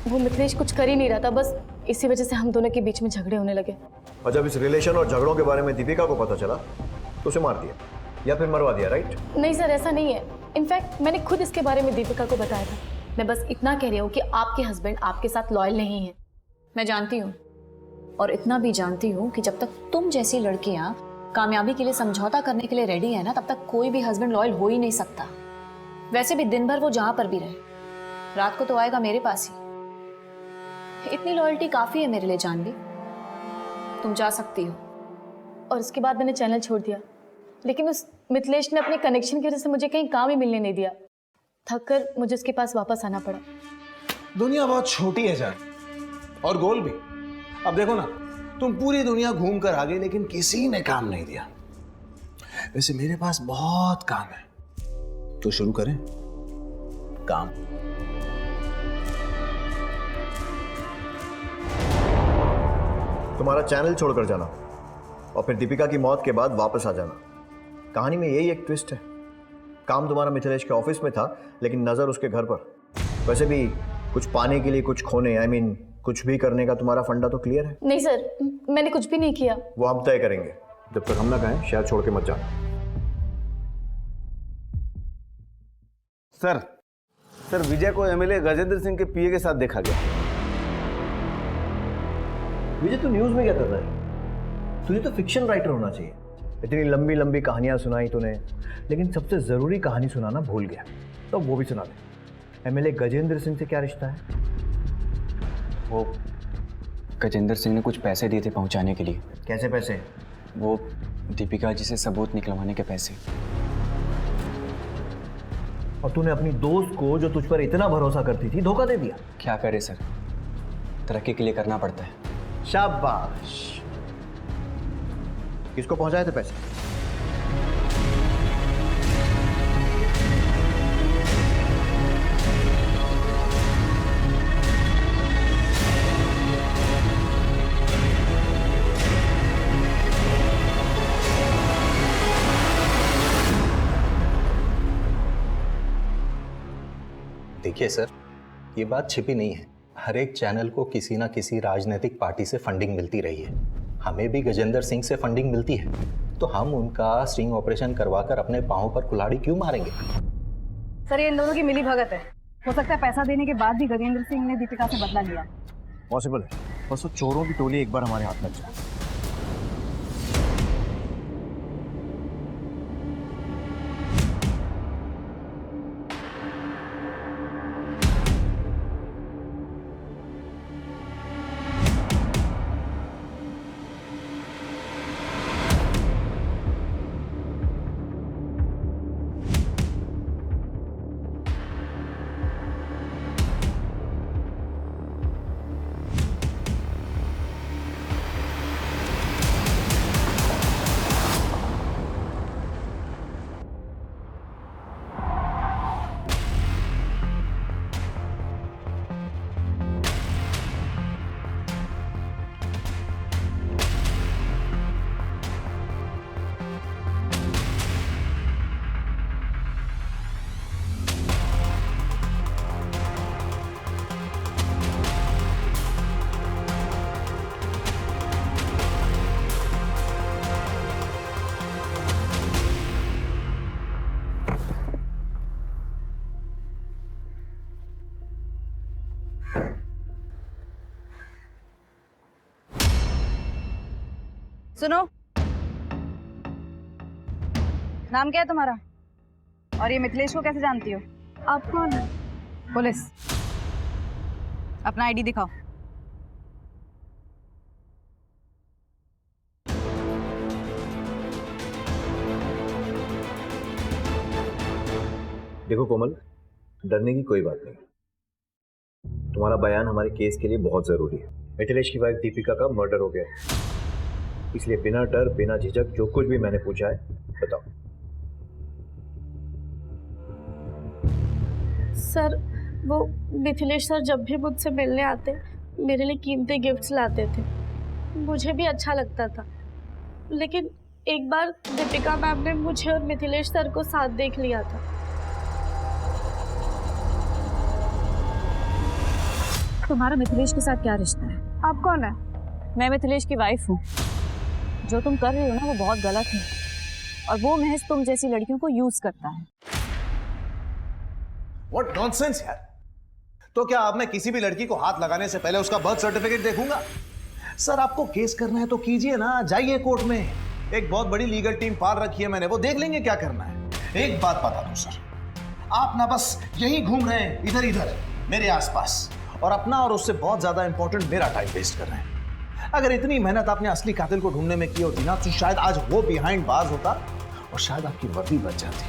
[SPEAKER 15] वो मिथिलेश कुछ कर ही नहीं रहा था। बस इसी वजह से हम दोनों के बीच में झगड़े होने लगे।
[SPEAKER 8] और जब इस रिलेशन और झगड़ों के बारे में दीपिका को पता चला तो उसे मार दिया या फिर मरवा दिया, राइट?
[SPEAKER 15] नहीं सर, ऐसा नहीं है। इनफैक्ट मैंने खुद इसके बारे में दीपिका को बताया था। मैं बस इतना कह रही हूँ कि आपके हस्बैंड आपके साथ लॉयल नहीं है।
[SPEAKER 6] मैं जानती हूँ, और इतना भी जानती हूँ कि जब तक तुम जैसी लड़कियां कामयाबी के लिए समझौता करने के लिए रेडी है ना, तब तक कोई भी हस्बैंड लॉयल हो ही नहीं सकता। वैसे भी दिन भर वो जहां पर भी रहे, रात को तो आएगा मेरे पास ही। इतनी लॉयल्टी काफी है मेरे लिए जानवी, तुम जा सकती हो।
[SPEAKER 15] और उसके बाद मैंने चैनल छोड़ दिया, लेकिन उस मिथिलेश ने अपने कनेक्शन की वजह से मुझे कहीं काम ही मिलने नहीं दिया। थक कर मुझे उसके पास वापस आना पड़ा।
[SPEAKER 2] दुनिया बहुत छोटी है जान, और गोल भी। अब देखो ना, तुम पूरी दुनिया घूम कर आ गए, लेकिन किसी ने काम नहीं दिया। वैसे मेरे पास बहुत काम है, तो शुरू करें काम।
[SPEAKER 8] तुम्हारा चैनल छोड़कर जाना और फिर दीपिका की मौत के बाद वापस आ जाना। कहानी में यही एक ट्विस्ट है। काम तुम्हारा मिथिलेश के ऑफिस में था, लेकिन नजर उसके घर पर। वैसे भी कुछ पाने के लिए कुछ खोने, आई मीन कुछ भी करने का तुम्हारा फंडा तो क्लियर है।
[SPEAKER 15] नहीं सर, मैंने कुछ भी नहीं किया।
[SPEAKER 8] वो हम तय करेंगे, जब तक हम ना कहें शहर छोड़ के मत जाना।
[SPEAKER 11] सर विजय को एमएलए गजेंद्र सिंह के पीए के साथ देखा गया।
[SPEAKER 8] विजय, तू न्यूज में क्या कर रहा है? तुझे तो फिक्शन राइटर होना चाहिए। इतनी लंबी लंबी कहानियां सुनाई तूने, लेकिन सबसे जरूरी कहानी सुनाना भूल गया। तो वो भी सुना दे। एमएलए गजेंद्र सिंह से क्या रिश्ता है?
[SPEAKER 4] वो गजेंद्र सिंह ने कुछ पैसे दिए थे पहुंचाने के लिए।
[SPEAKER 8] कैसे पैसे?
[SPEAKER 4] वो दीपिका जी से सबूत निकलवाने के पैसे।
[SPEAKER 8] और तूने अपनी दोस्त को, जो तुझ पर इतना भरोसा करती थी, धोखा दे दिया।
[SPEAKER 4] क्या करे सर, तरक्की के लिए करना पड़ता है।
[SPEAKER 8] शाबाश। किसको पहुंचाए थे पैसे?
[SPEAKER 16] देखिए सर, ये बात छिपी नहीं है। हर एक चैनल को किसी ना किसी राजनीतिक पार्टी से फंडिंग मिलती रही है। हमें भी गजेंद्र सिंह से फंडिंग मिलती है, तो हम उनका स्टिंग ऑपरेशन करवाकर अपने पांव पर कुल्हाड़ी क्यों मारेंगे?
[SPEAKER 6] सर, ये इन दोनों की मिली भगत है। हो सकता है पैसा देने के बाद भी गजेंद्र सिंह ने दीपिका से बदला लिया।
[SPEAKER 8] पॉसिबल है, बस वो चोरों की टोली एक बार हमारे हाथ लग जाए।
[SPEAKER 6] सुनो, नाम क्या है तुम्हारा? और ये मिथिलेश को कैसे जानती हो?
[SPEAKER 12] आप कौन है?
[SPEAKER 6] पुलिस। अपना आईडी दिखाओ।
[SPEAKER 8] देखो कोमल, डरने की कोई बात नहीं। तुम्हारा बयान हमारे केस के लिए बहुत जरूरी है। मिथिलेश की वाइफ दीपिका का मर्डर हो गया है, इसलिए बिना डर बिना झिझक जो कुछ भी मैंने पूछा है बताओ।
[SPEAKER 15] सर, वो मिथिलेश सर जब भी मुझसे मिलने आते मेरे लिए कीमती गिफ्ट्स लाते थे। मुझे भी अच्छा लगता था, लेकिन एक बार दीपिका मैम ने मुझे और मिथिलेश सर को साथ देख लिया था।
[SPEAKER 6] तुम्हारा मिथिलेश के साथ क्या रिश्ता है?
[SPEAKER 15] आप कौन है?
[SPEAKER 6] मैं मिथिलेश की वाइफ हूँ। जो तुम कर रही हो ना वो बहुत गलत है, और वो महज तुम जैसी लड़कियों को यूज करता है।
[SPEAKER 2] What nonsense यार। तो क्या अब मैं किसी भी लड़की को हाथ लगाने से पहले उसका बर्थ सर्टिफिकेट देखूंगा? सर, आपको केस करना है तो कीजिए ना, जाइए कोर्ट में। एक बहुत बड़ी लीगल टीम पाल रखी है मैंने, वो देख लेंगे क्या करना है। एक बात बता दूं सर, आप ना बस यही घूम रहे हैं इधर इधर मेरे आसपास, और अपना और उससे बहुत ज्यादा इंपॉर्टेंट मेरा टाइम वेस्ट कर रहे हैं। अगर इतनी मेहनत आपने असली कातिल को ढूंढने में की होती ना, तो शायद आज वो बिहाइंड बार्स होता और शायद आपकी वर्दी बच जाती।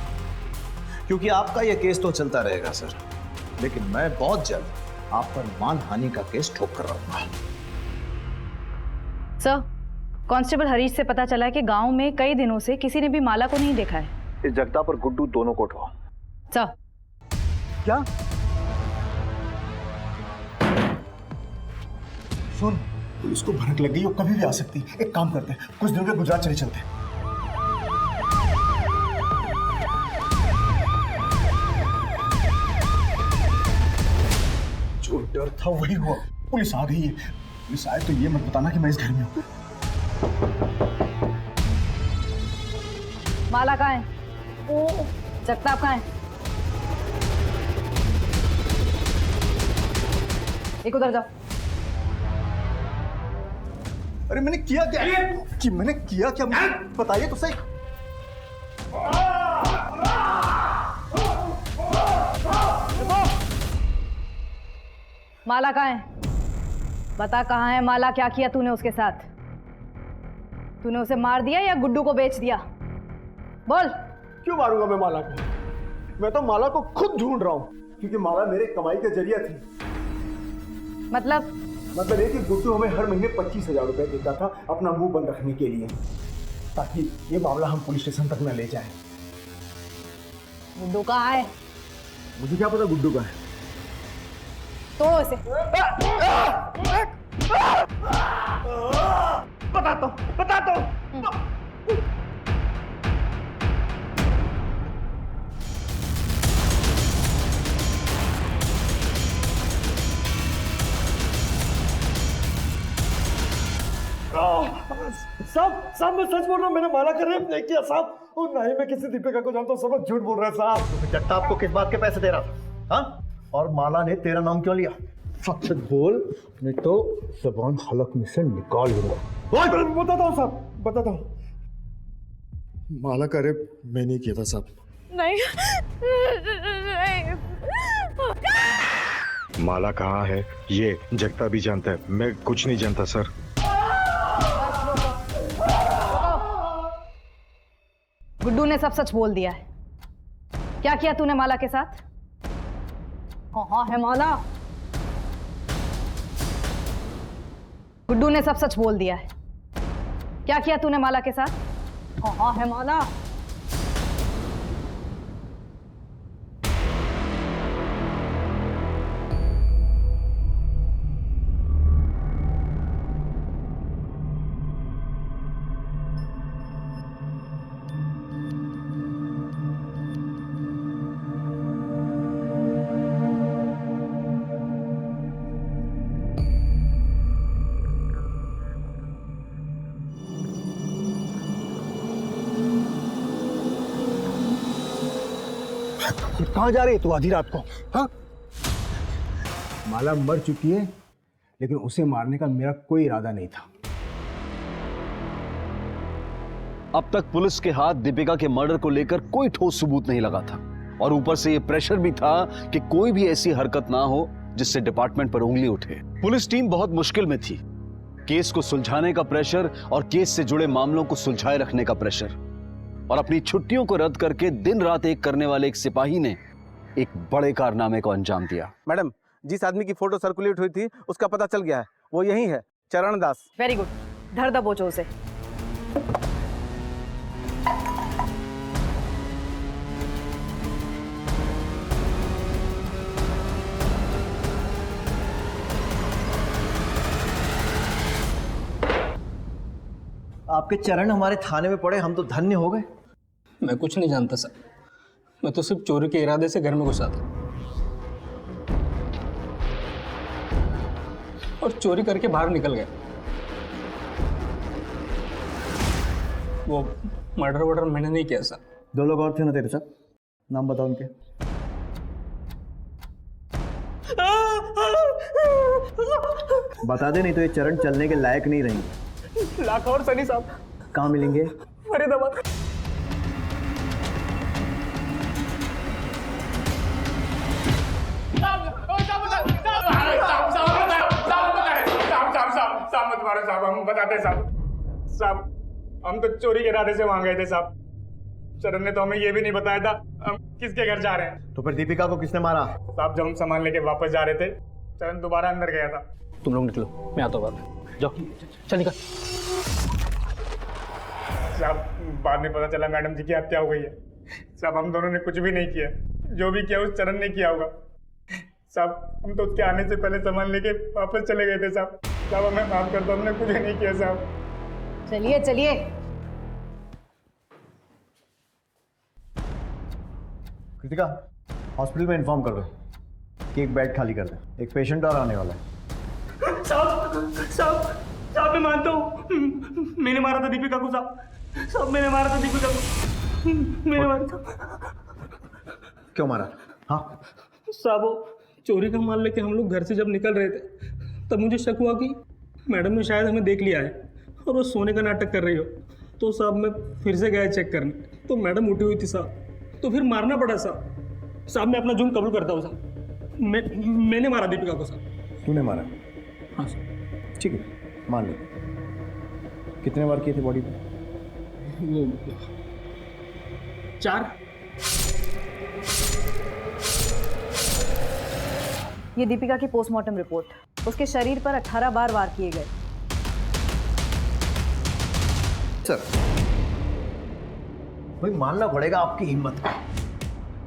[SPEAKER 2] क्योंकि आपका ये केस तो चलता रहेगा सर, लेकिन मैं बहुत जल्द आप पर मानहानि का केस ठोक कर रहूंगा।
[SPEAKER 6] सर, कांस्टेबल हरीश से पता चला है कि गांव में कई दिनों से किसी ने भी माला को नहीं देखा है।
[SPEAKER 8] इस जगताप और गुड्डू दोनों को उठाओ।
[SPEAKER 6] सर।
[SPEAKER 10] क्या? सुन, पुलिस को भनक लग गई, वो कभी भी आ सकती है। एक काम करते हैं, कुछ दिनों के गुजरात चले चलते हैं। जो डर था वही हुआ, पुलिस आ गई है। पुलिस आए तो ये मत बताना कि मैं इस घर में हूँ।
[SPEAKER 6] माला कहाँ है? जगताप कहाँ है? एक उधर जाओ।
[SPEAKER 10] अरे मैंने किया क्या? कि मैंने किया क्या, मुझे बताइए तो सही।
[SPEAKER 6] माला कहाँ है? बता कहाँ है माला? क्या किया तूने उसके साथ? तूने उसे मार दिया या गुड्डू को बेच दिया? बोल।
[SPEAKER 10] क्यों मारूंगा मैं माला को? मैं तो माला को खुद ढूंढ रहा हूँ, क्योंकि माला मेरे कमाई का जरिया थी।
[SPEAKER 6] मतलब
[SPEAKER 10] ये कि गुड्डू हमें हर महीने 25,000 रुपए देता था अपना मुंह बंद रखने के लिए, ताकि ये मामला हम पुलिस स्टेशन तक न ले जाएं।
[SPEAKER 6] गुड्डू कहाँ है?
[SPEAKER 10] मुझे क्या पता गुड्डू कहाँ है?
[SPEAKER 6] तोड़ो इसे।
[SPEAKER 10] बताता हूँ। साहब मैं सच बोल रहा हूँ, मैंने माला का रेप नहीं किया साहब, और ना ही मैं किसी दीपिका को जानता हूँ। सब लोग झूठ बोल रहे हैं साहब।
[SPEAKER 8] जगताप को किस बात के पैसे दे रहा था? हाँ? और माला ने तेरा नाम क्यों लिया?
[SPEAKER 10] सच बोल, नहीं तो जबान हलक में से निकाल दूंगा। बताता हूँ साहब, बताता हूँ। माला का रेप मैं नहीं किया था साहब।
[SPEAKER 15] नहीं।
[SPEAKER 17] माला कहाँ है ये जगता भी जानता है, मैं कुछ नहीं जानता सर।
[SPEAKER 6] गुड्डू ने सब सच बोल दिया है। क्या किया तूने माला के साथ? कहाँ है माला? गुड्डू ने सब सच बोल दिया है। क्या किया तूने माला के साथ? कहाँ है माला?
[SPEAKER 10] कहाँ जा रही है तू आधी रात को? हाँ? माला मर चुकी है, लेकिन उसे मारने का मेरा कोई इरादा नहीं था।
[SPEAKER 11] अब तक पुलिस के हाथ दीपिका के मर्डर को लेकर कोई ठोस सबूत नहीं लगा था, और ऊपर से ये प्रेशर भी था कि कोई भी ऐसी हरकत ना हो जिससे डिपार्टमेंट पर उंगली उठे। पुलिस टीम बहुत मुश्किल में थी। केस को सुलझाने का प्रेशर और केस से जुड़े मामलों को सुलझाए रखने का प्रेशर, और अपनी छुट्टियों को रद्द करके दिन रात एक करने वाले एक सिपाही ने एक बड़े कारनामे को अंजाम दिया।
[SPEAKER 18] मैडम, जिस आदमी की फोटो सर्कुलेट हुई थी उसका पता चल गया है, वो यही है, चरण दास।
[SPEAKER 6] वेरी गुड, धर दबोचो उसे।
[SPEAKER 8] आपके चरण हमारे थाने में पड़े, हम तो धन्य हो गए।
[SPEAKER 18] मैं कुछ नहीं जानता सर, मैं तो सिर्फ चोरी के इरादे से घर में घुसा था और चोरी करके बाहर निकल गया। वो मर्डर वर्डर मैंने नहीं किया सर।
[SPEAKER 10] 2 लोग और थे ना तेरे साथ, नाम बताओ उनके। बता दे, नहीं तो ये चरण चलने के लायक नहीं रहेंगे।
[SPEAKER 18] लाखा और सनी साहब।
[SPEAKER 10] कहाँ मिलेंगे?
[SPEAKER 18] फरीदाबाद।
[SPEAKER 19] साहब मत मारो साहब, हम बताते साहब, हम तो चोरी के इरादे से वहां गए थे साहब। चरण ने तो हमें ये भी नहीं बताया था हम किसके घर जा रहे हैं।
[SPEAKER 10] तो फिर दीपिका को किसने मारा?
[SPEAKER 19] साहब, जब हम सामान लेके वापस जा रहे थे, चरण दोबारा अंदर गया था।
[SPEAKER 18] तुम लोग निकलो, मैं आता हूँ बाद में। जाओ, चल निकल।
[SPEAKER 19] साहब, बाद में पता चला मैडम जी की हत्या हो गई है। साहब, हम दोनों ने कुछ भी नहीं किया, जो भी किया उस चरण ने किया होगा। साहब, हम तो उसके आने से पहले सामान लेके वापस चले गए थे साहब। साहब, हमें माफ कर दो, हमने कुछ नहीं किया साहब।
[SPEAKER 6] चलिए चलिए।
[SPEAKER 10] कृतिका, हॉस्पिटल में इन्फॉर्म कर दो कि एक बेड खाली कर दे, एक पेशेंट और आने वाला है।
[SPEAKER 19] साहब मैं मानता हूँ, मैंने मारा था दीपिका को साहब, मैंने मारा था दीपिका को, मैंने मारा था।
[SPEAKER 10] क्यों मारा? हाँ
[SPEAKER 19] साहब, वो चोरी का माल लेके हम लोग घर से जब निकल रहे थे तब मुझे शक हुआ कि मैडम ने शायद हमें देख लिया है और वो सोने का नाटक कर रही हो। तो साहब मैं फिर से गया चेक करने, तो मैडम उठी हुई थी साहब, तो फिर मारना पड़ा साहब। साहब, मैं अपना जुर्म कबूल करता हूँ साहब, मैंने मारा दीपिका को साहब।
[SPEAKER 10] तूने मारा?
[SPEAKER 19] हाँ साहब।
[SPEAKER 10] ठीक है, मान लो। कितने बार किए थे बॉडी पे?
[SPEAKER 19] वो 4।
[SPEAKER 6] ये दीपिका की पोस्टमार्टम रिपोर्ट। उसके शरीर पर 18 बार वार किए गए।
[SPEAKER 10] सर, भाई मानना पड़ेगा आपकी हिम्मत।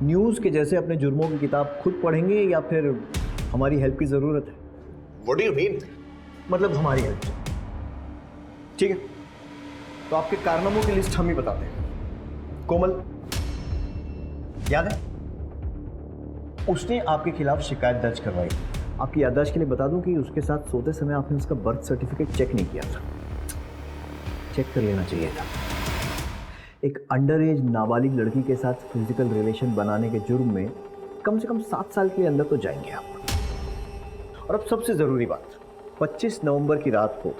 [SPEAKER 10] न्यूज़ के जैसे अपने जुर्मों की किताब खुद पढ़ेंगे या फिर हमारी हेल्प की ज़रूरत है?
[SPEAKER 7] What do you mean?
[SPEAKER 10] मतलब हमारी हेल्प। ठीक है, तो आपके कारनामों की लिस्ट हम ही बताते हैं। कोमल, याद है? उसने आपके खिलाफ शिकायत दर्ज करवाई। आपकी याददाश्त के लिए बता दूं कि उसके साथ सोते समय आपने उसका बर्थ सर्टिफिकेट चेक नहीं किया था। चेक कर लेना चाहिए था। एक अंडर एज नाबालिग लड़की के साथ फिजिकल रिलेशन बनाने के जुर्म में कम से कम 7 साल के अंदर तो जाएंगे आप। और अब सबसे ज़रूरी बात, 25 नवंबर की रात को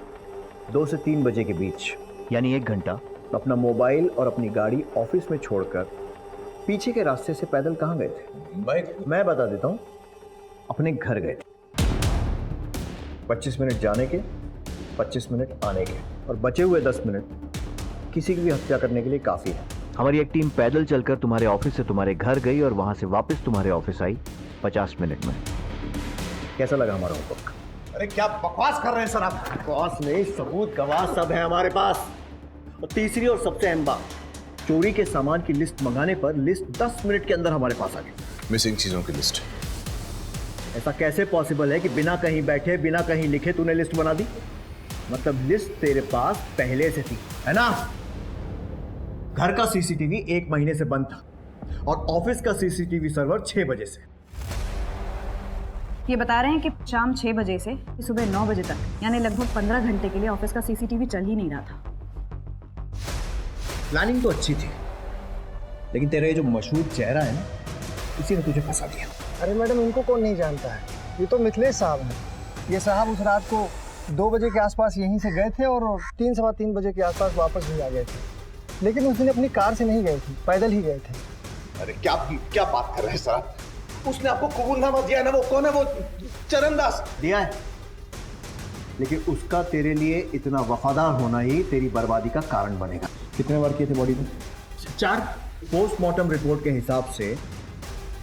[SPEAKER 10] 2 से 3 बजे के बीच, यानी 1 घंटा, अपना मोबाइल और अपनी गाड़ी ऑफिस में छोड़कर पीछे के रास्ते से पैदल कहाँ गए थे?
[SPEAKER 7] बाइक।
[SPEAKER 10] मैं बता देता हूँ, अपने घर गए थे। 25 मिनट जाने के, 25 मिनट आने के, और बचे हुए 10 मिनट किसी की भी हत्या करने के लिए काफ़ी है। हमारी एक टीम पैदल चलकर तुम्हारे ऑफिस से तुम्हारे घर गई और वहाँ से वापस तुम्हारे ऑफिस आई 50 मिनट में। कैसा लगा हमारा होमवर्क?
[SPEAKER 2] अरे क्या बकवास कर रहे हैं सर आप?
[SPEAKER 10] बकवास नहीं, सबूत गवाह सब है हमारे पास। और तीसरी और सबसे अहम बात, चोरी के सामान की लिस्ट मंगाने पर लिस्ट 10 मिनट के अंदर हमारे पास आ गई।
[SPEAKER 7] मिसिंग चीजों की लिस्ट।
[SPEAKER 10] ऐसा कैसे पॉसिबल है कि बिना कहीं बैठे, बिना कहीं लिखे तूने लिस्ट बना दी? मतलब लिस्ट तेरे पास पहले से थी, है ना? घर का सीसीटीवी 1 महीने से बंद था और ऑफिस का सीसीटीवी सर्वर 6 बजे से।
[SPEAKER 6] ये बता रहे हैं कि शाम 6 बजे से सुबह 9 बजे तक, यानी लगभग 15 घंटे के लिए ऑफिस का सीसीटीवी चल ही नहीं रहा था।
[SPEAKER 10] प्लानिंग तो अच्छी थी, लेकिन तेरा ये जो मशहूर चेहरा है ना, इसी ने तुझे फंसा दिया।
[SPEAKER 18] अरे मैडम, इनको कौन नहीं जानता है? ये तो मिथिलेश साहब हैं। ये साहब उस रात को 2 बजे के आसपास यहीं से गए थे और 3 सवा 3 बजे के आसपास वापस भी आ गए थे।
[SPEAKER 10] लेकिन उस दिन अपनी कार से नहीं गए थे, पैदल ही गए थे।
[SPEAKER 7] अरे क्या क्या बात कर रहे हैं सर आप? उसने आपको कबूलनामा दिया ना, वो कौन है? वो चरणदास
[SPEAKER 8] दिया है, लेकिन उसका तेरे लिए इतना वफादार होना ही तेरी बर्बादी का कारण बनेगा। कितने वार किए थे बॉडी में?
[SPEAKER 19] 4।
[SPEAKER 8] पोस्टमार्टम रिपोर्ट के हिसाब से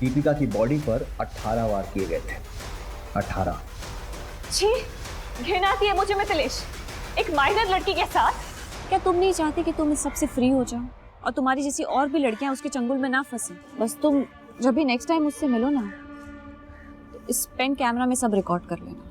[SPEAKER 8] दीपिका की बॉडी पर 18 वार किए गए थे। 18।
[SPEAKER 6] छी, घिन आती है मुझे मिथिलेश, एक माइनर लड़की के साथ। क्या तुम नहीं चाहती कि तुम इस सबसे फ्री हो जाओ और तुम्हारी जैसी और भी लड़कियां उसके चंगुल में ना फंसे? बस तुम जब भी नेक्स्ट टाइम मुझसे मिलो ना, तो इस पेन कैमरा में सब रिकॉर्ड कर लेना।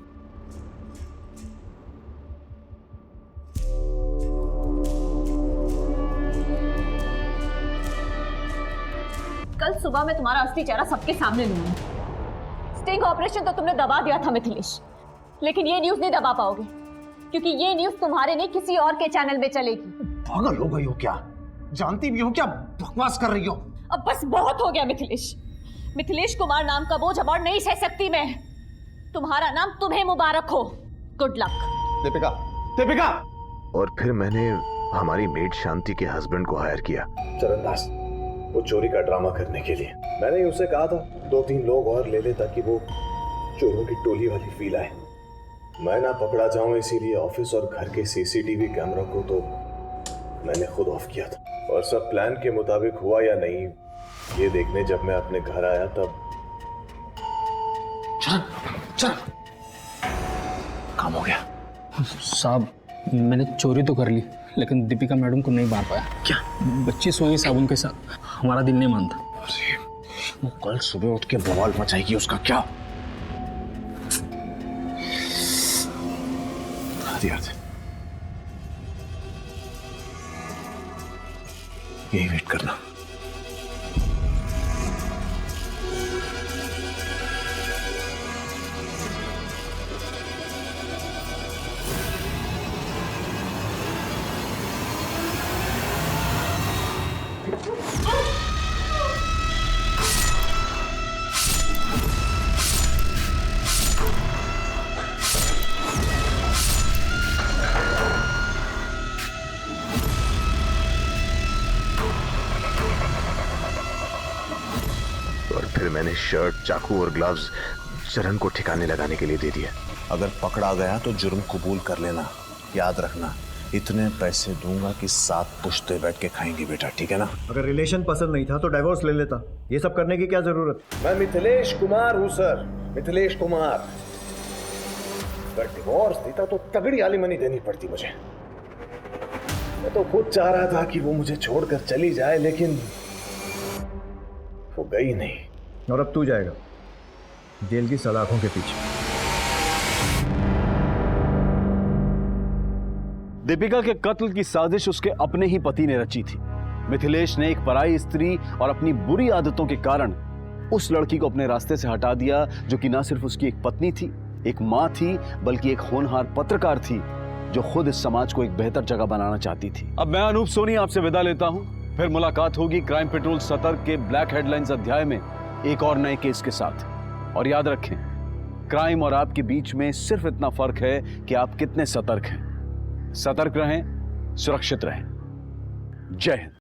[SPEAKER 6] कल सुबह मैं तुम्हारा असली चेहरा सबके सामने लूंगी। स्टिंग ऑपरेशन तो तुमने दबा दिया था मिथिलेश, लेकिन ये न्यूज़ नहीं दबा पाओगे, क्योंकि ये न्यूज़ तुम्हारे नहीं किसी और के चैनल में चलेगी।
[SPEAKER 2] पागल हो गई हो क्या? जानती भी हो क्या बकवास कर रही हो?
[SPEAKER 6] अब बस बहुत हो गया मिथिलेश। मिथिलेश कुमार नाम का बोझ अब और नहीं सह सकती मैं। तुम्हारा नाम तुम्हें मुबारक हो। Good luck.
[SPEAKER 7] दीपिका,
[SPEAKER 2] दीपिका!
[SPEAKER 7] और फिर मैंने हमारी मेड शांति के हस्बैंड को हायर किया, चरणदास, वो चोरी का ड्रामा करने के लिए। मैंने उसे कहा था 2-3 लोग और ले ले ताकि वो चोरों की टोली वाली फील आए। मैं ना पकड़ा जाऊं इसीलिए ऑफिस और घर के सीसीटीवी कैमरा को तो मैंने खुद ऑफ किया था। और सब प्लान के मुताबिक हुआ या नहीं, ये देखने जब मैं अपने घर आया तब
[SPEAKER 2] चल काम हो गया।
[SPEAKER 19] साहब, मैंने चोरी तो कर ली, लेकिन दीपिका मैडम को नहीं मार पाया।
[SPEAKER 2] क्या?
[SPEAKER 19] बच्ची सोई साबुन के साथ, हमारा दिल नहीं मानता।
[SPEAKER 2] अरे वो कल सुबह उठ के बवाल मचाएगी, उसका क्या? यही वेट करना।
[SPEAKER 7] मैंने शर्ट, चाकू और ग्लव्स चरण को ठिकाने लगाने के लिए दे दिया। अगर पकड़ा गया तो जुर्म कबूल कर लेना। याद रखना, इतने पैसे दूंगा कि 7 पुश्ते बैठ के खाएंगे बेटा, ठीक है ना?
[SPEAKER 8] अगर रिलेशन पसंद नहीं था तो डाइवोर्स ले लेता। ये सब करने की क्या जरूरत?
[SPEAKER 7] मैं मिथिलेश कुमार हूं सर, मिथिलेश कुमार। अगर डिवोर्स देता तो तगड़ी एलिमनी देनी पड़ती मुझे। मैं तो खुद चाह रहा था कि वो मुझे छोड़कर चली जाए, लेकिन वो गई नहीं।
[SPEAKER 8] और अब तू जाएगा जेल की सलाखों के पीछे।
[SPEAKER 11] दीपिका के कत्ल की साजिश उसके अपने ही पति ने रची थी। मिथिलेश ने एक पराई स्त्री और अपनी बुरी आदतों के कारण उस लड़की को अपने रास्ते से हटा दिया, जो कि ना सिर्फ उसकी एक पत्नी थी, एक मां थी, बल्कि एक होनहार पत्रकार थी, जो खुद इस समाज को एक बेहतर जगह बनाना चाहती थी। अब मैं अनूप सोनी आपसे विदा लेता हूं। फिर मुलाकात होगी क्राइम पेट्रोल सतर्क के ब्लैक हेडलाइंस अध्याय में एक और नए केस के साथ। और याद रखें, क्राइम और आपके बीच में सिर्फ इतना फर्क है कि आप कितने सतर्क हैं। सतर्क रहें, सुरक्षित रहें। जय हिंद।